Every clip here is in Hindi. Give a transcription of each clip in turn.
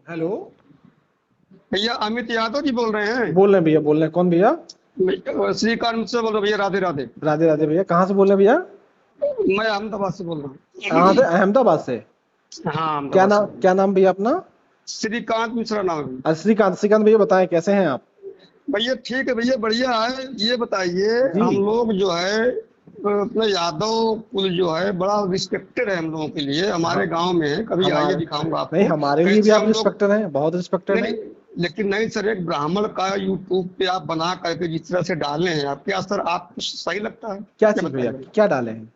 हेलो। भैया अमित यादव जी बोल रहे हैं। बोल रहे हैं भैया, बोल रहे हैं। कौन भैया? श्रीकांत से बोल रहे हैं भैया। राधे राधे। राधे राधे भैया। कहाँ से बोल रहे हैं भैया? मैं अहमदाबाद से बोल रहा कहाँ से? हूँ। अहमदाबाद से। हाँ, क्या अहमदाबाद से नाम, बोल रहा क्या नाम भैया अपना? हूँ। श्रीकांत मिश्रा नाम है। श्रीकांत। श्रीकांत भैया बताएं, कैसे हैं आप? भैया ठीक है भैया, बढ़िया है। ये बताइए, जी। हम लोग जो है अपने यादव कुल जो है बड़ा रिस्पेक्टेड है हम लोगों के लिए। हाँ। हमारे गांव में है, कभी आइए हमारे, दिखाऊंगा नहीं आपको हमारे लिए भी कैसे आप हम लोग। रिस्पेक्टेड हैं, बहुत रिस्पेक्टेड नहीं हैं। नहीं, लेकिन नहीं सर, एक ब्राह्मण का यूट्यूब पे आप बना करके जिस तरह से डाले हैं आप, क्या सर आपको सही लगता है? क्या क्या चीज भैया, बताइए। क्या डाले हैं?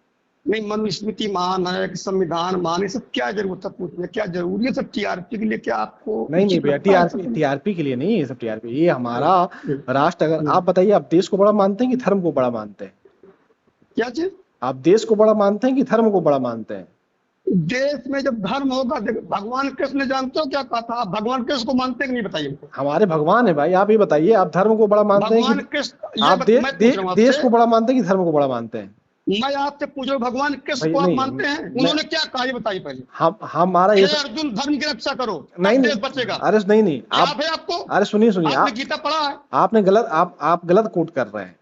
नहीं, मनुस्मृति मान है कि संविधान मान, ये सब क्या जरूरत है पूछने? क्या जरूरी है सब टीआरपी के लिए? क्या आपको नहीं नहीं उचित भैया, लगता है टीआरपी, सब? टीआरपी के लिए नहीं है ये सब। टीआरपी ये हमारा हम्म, राष्ट्र। अगर हम्म। आप बताइए, आप देश को बड़ा मानते हैं कि धर्म को बड़ा मानते हैं? क्या चीज? आप देश को बड़ा मानते हैं कि धर्म को बड़ा मानते हैं? देश में जब धर्म होगा, देखो भगवान कृष्ण जानते हो क्या कहा था? आप भगवान कृष्ण को मानते हैं कि नहीं, बताइए हमको। हमारे भगवान है भाई। आप ये बताइए, आप धर्म को बड़ा मानते हैं भगवान कि कृष्ण आप मैं पूछ रहा हूँ देश आपसे। को बड़ा मानते हैं कि धर्म को बड़ा मानते हैं? मैं आपसे पूछ रहा हूँ, भगवान कृष्ण भाई को आप नहीं, मानते हैं? मैं, उन्होंने क्या कहा ये बताइए पहले। हम हमारा हे ये सब। अर्जुन, धर्म की रक्षा करो नहीं तब नहीं, देश बचेगा। अरे नहीं नहीं आप, याद है आपको? अरे सुनिए सुनिए आपने आप, गीता पढ़ा है? आपने गलत, आप गलत कोट कर रहे हैं।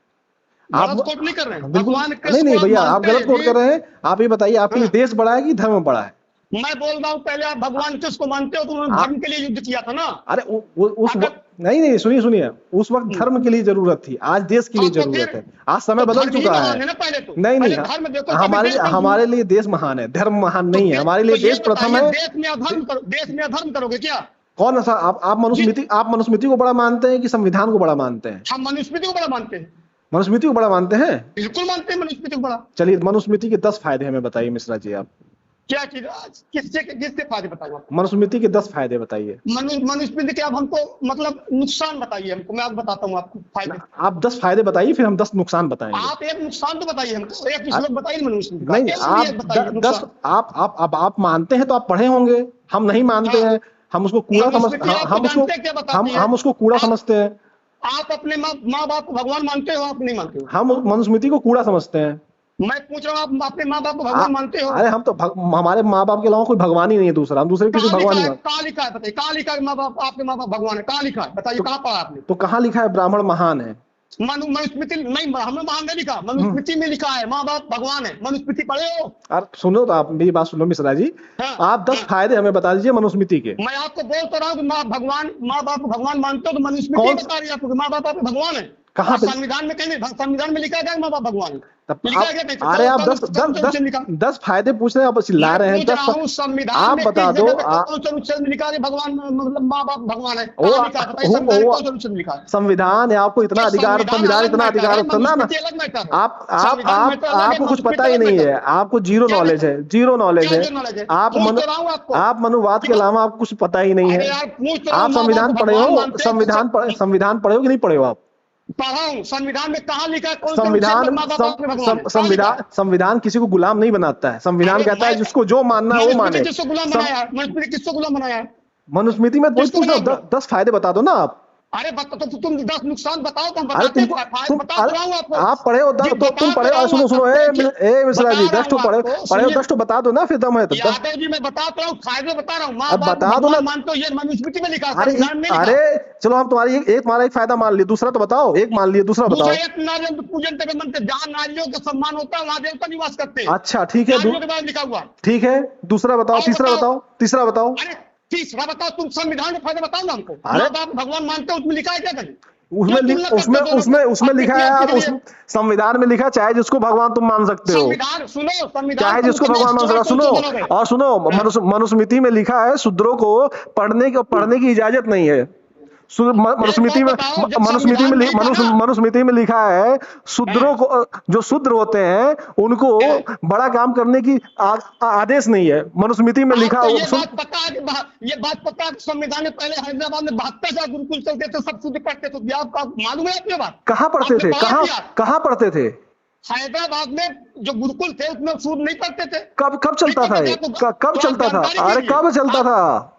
आप गलत कोट नहीं कर रहे हैं। बिल्कुल भगवान नहीं कृष्ण को नहीं आप भैया, आप मानते गलत हैं कोट भी। कर रहे हैं। आप ये बताइए, आपके लिए हाँ, देश बड़ा है कि धर्म बड़ा है? मैं बोल रहा हूँ पहले आप भगवान कृष्ण को मानते हो तो उन्होंने आप, धर्म के लिए युद्ध किया था ना। अरे उस अगर नहीं नहीं, सुनिए सुनिए। उस वक्त धर्म के लिए जरूरत थी, आज देश के लिए हाँ तो जरूरत फिर है। आज समय तो बदल धर्म ही चुका है। महान है ना। पहले तो नहीं नहीं, पहले धर्म देखो तभी हमारे देश लिए, का हमारे लिए देश महान है, धर्म महान तो, नहीं है। हमारे लिए तो ये देश प्रथम बताइए, है। देश में अधर्म करो, देश में अधर्म करोगे क्या? कौन सा? आप जिस मनुस्मृति, आप मनुस्मृति को बड़ा मानते हैं कि संविधान को बड़ा मानते हैं? हम मनुस्मृति को बड़ा मानते हैं। मनुस्मृति को बड़ा मानते हैं। बिल्कुल मानते हैं मनुस्मृति को बड़ा। चलिए, मनुस्मृति के 10 फायदे हमें बताइए मिश्रा जी आप। क्या चीज? किससे किससे फायदे बताऊं आपको? मनुस्मृति के 10 फायदे बताइए। मनुस्मृति के आप हमको मतलब नुकसान बताइए हमको, मैं आपको बताता हूँ आपको फायदे। आप 10 फायदे बताइए, फिर हम 10 नुकसान बताएंगे। आप एक नुकसान तो बताइए हमको, एक आ, श्लोक बताइए मनुस्मृति का, नहीं नहीं, एक भी एक आप बताइए 10, नुकसान। आप अब आप मानते हैं तो आप पढ़े होंगे। हम नहीं मानते हाँ, हैं। हम उसको कूड़ा समझ, मनुस्मृति आपको हम उसको, जानते हैं क्या बताती है? हम उसको कूड़ा आप समझते हैं। आप अपने माँ बाप को भगवान मानते हो? आप नहीं मानते हो? हम मनुस्मृति को कूड़ा समझते हैं। मैं पूछ रहा हूँ, आप अपने माँ बाप को आ, भगवान मानते हो? अरे हम तो हमारे माँ बाप के अलावा कोई भगवान ही नहीं है दूसरा। हम दूसरे किसी कहाँ लिखा भगवान नहीं है? मानते। कहाँ लिखा है बताइए, कहाँ लिखा है माँ बाप, आपके माँ बाप भगवान है? कहाँ लिखा है बताइए, तो, कहाँ पढ़ा आपने? तो कहाँ लिखा है ब्राह्मण महान है? मनुस्मृति नहीं, हमने महान नहीं लिखा, हम्म। मनुस्मृति में लिखा है माँ बाप भगवान है। मनुस्मृति पढ़े हो? आप सुनो तो, आप मेरी बात सुनो मिश्रा जी। हाँ, आप 10 हाँ। फायदे हमें बता दीजिए मनुस्मृति के। मैं आपको बोल तो रहा हूँ कि माँ बाप भगवान मानते हो, तो मनुस्मृति कौन, बता रही है आपको कि माँ बाप आपके भगवान है। कहाँ और पे? संविधान में कहीं नहीं, संविधान में लिखा है क्या माँ बाप भगवान है? तब लिखा है आप, क्या कहीं? अरे आप कौन 10 कौन सा 10 अनुच्छेद लिखा? 10 फायदे पूछ रहे हैं, आप चिल्ला मैं रहे हैं। पूछ रहा हूँ संविधान आप में बता किस दो। जगह पे कौन सा अनुच्छेद में लिखा है भगवान मतलब माँ बाप भगवान है? वो कहाँ लिखा है बताइए, संविधान में कौन सा अनुच्छेद में लिखा है? संविधान है, आपको इतना ये अधिकार, संविधान संविधान अलग इतना मैटर अधिकार है, होता ना ना। मनुस्मृति अलग मैटर है। संविधान मैटर अलग है, आपको कुछ पता मनुस्मृति ही अलग नहीं मैटर है। है। आपको जीरो क्या नॉलेज मैटर? है, जीरो नॉलेज क्या है। जो नॉलेज है? आप पूछ तो रहा हूँ आपको आप मनुवाद कि के अलावा आपको कुछ पता ही नहीं अरे है। यार पूछ तो रहा हूँ, आप माँ बाप संविधान को पढ़े भगवान हो? मानते हैं तो संविधान पढ़े हो कि नहीं पढ़े हो आप? पढ़ा हूँ। संविधान में कहाँ लिखा है कौन से अनुच्छेद में संविधान माँ बाप आपके भगवान है? कहाँ लिखा है? संविधान किसी को गुलाम नहीं बनाता है। संविधान अरे कहता है मैं जिसको जो मानना है वो मनुस्मृति माने। किसको गुलाम सं, बनाया है? मनुस्मृति किसको गुलाम बनाया है? मनुस्मृति में वही किसको पूछ रहा बनाया हूँ, गुलाम? 10 फायदे बता दो ना आप। अरे तो तुम 10 नुकसान बताओ तो हम अरे बताते तुमको, हैं, तुम बता अरे तो रहा हूँ आपको आप पढ़े हो जी, तो तुम बता पढ़े तो हो। रहा हूँ सुनो सुनो, आपको देखिए, ए मिश्रा बता जी, रहा 10 तो हूँ पढ़े, आपको पढ़े हो, सुनिए। 10 तो बता दो ना, फिर दम है तो 10। यादव जी मैं बता तो रहा हूँ, फायदे बता रहा हूँ। माँ अब बाप को बता दो ना। भगवान मानते हो, ये मनुस्मृति में लिखा है, अरे संविधान में लिखा अरे है। चलो, हम तुम्हारी तुम्हारा एक फायदा मान लिया, दूसरा तो बताओ। एक मान लिया, दूसरा दूसरा, बताओ। एक नारियों के पूजन तक मनते, जहाँ नारियों का सम्मान होता है वहां देवता निवास करते हैं। अच्छा ठीक है, नारियों के बारे में लिखा हुआ। ठीक है, दूसरा बताओ, और तीसरा बताओ। बताओ, तीसरा बताओ। अरे तीसरा बताओ, तुम संविधान में फायदा बताओ ना हमको। अरे माँ बाप भगवान मानते हो, उसमें लिखा है क्या कहीं? उसमें क्यों तुलना करते उसमें हो दोनों उसमें को उसमें अपने लिखा है टीआरपी यार, के उस लिए? संविधान में लिखा है, चाहे जिसको भगवान तुम मान सकते हो। संविधान सुनो, संविधान चाहे तुम जिसको कितने भगवान मान सकते हो। स्ट्रांग सुनो, कौन से बनोगे? और सुनो, हाँ। मनुस्मृति में लिखा है शूद्रों को पढ़ने की इजाजत नहीं है। एक मनुस्मृति बात में, बताओ, जब संविधान में लिखा ना। मनुस्मृति में लिखा है शूद्रों हाँ, को, जो शूद्र होते हैं उनको हाँ। बड़ा काम करने की आदेश नहीं है। मनुस्मृति में लिखा आपको ये सुन, बात पता है कि ये बात पता है कि संविधान में पहले हैदराबाद में 72,000 गुरुकुल चलते थे, सब शुद्ध पढ़ते थे? आपको मालूम है आपको ये बात? कहाँ पढ़ते आपने थे? पढ़ा कहाँ क्या? कहाँ पढ़ते थे? हैदराबाद में जो गुरुकुल थे उसमें सूद नहीं पढ़ते थे। कब कब चलता था ये? कब तो आप चलता था? जानकारी अरे दीजिए। कब चलता आप था?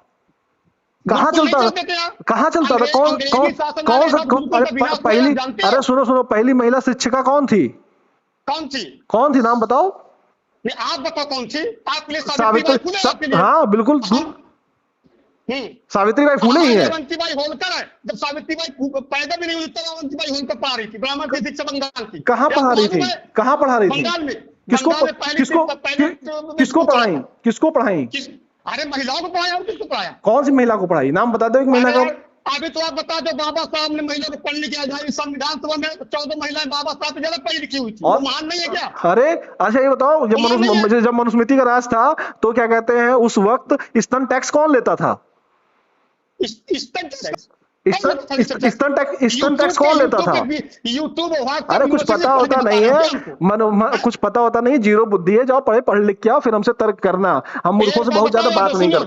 कहाँ गुरुकुल नहीं चलता था? चलते थे आप? कहाँ चलता था? कौन अंग्रेजी कौन शासन कौन वाले सा बाद गुरुकुल का विनाश हुआ, पहली, आप जानते अरे हो? सुनो सुनो, पहली महिला शिक्षिका कौन थी? कौन सी? कौन थी, नाम बताओ। नहीं, आप बताओ कौन सी? आपके लिए सावित्रीबाई फुले, आपके लिए। हाँ बिल्कुल। हम सावित्रीबाई फुले ही है। अवंतीबाई होलकर है। जब सावित्रीबाई पैदा भी नहीं हुई तब अवंतीबाई होलकर पढ़ा रही थी, ब्राह्मण की शिक्षा बंगाल की। कहाँ पढ़ा रही थी? कहाँ पढ़ा रही थी? बंगाल में। किसको बंगाल में पहली किसको किसको पढ़ाई? किसको पढ़ाई? अरे महिलाओं को पढ़ाया और किसको पढ़ाया? कौन सी महिला को पढ़ाई? नाम बता दो एक महिला का। अभी तो आप बता दो, बाबा साहब ने महिला को पढ़ने की आजादी, संविधान सभा में 14 महिलाएं बाबा साहब से ज्यादा पढ़ी लिखी हुई थी। और महान नहीं है क्या? अरे अच्छा ये बताओ, जब मनुस्मृति का राज था तो क्या कहते हैं उस वक्त स्तन टैक्स कौन लेता था? स्तन टैक्स कौन लेता था? यूट्यूब। अरे कुछ पता होता नहीं है, कुछ पता होता नहीं, जीरो बुद्धि है। जाओ पढ़े लिख के आओ, फिर हमसे तर्क करना। हम मूर्खों से बहुत ज्यादा बात नहीं करते।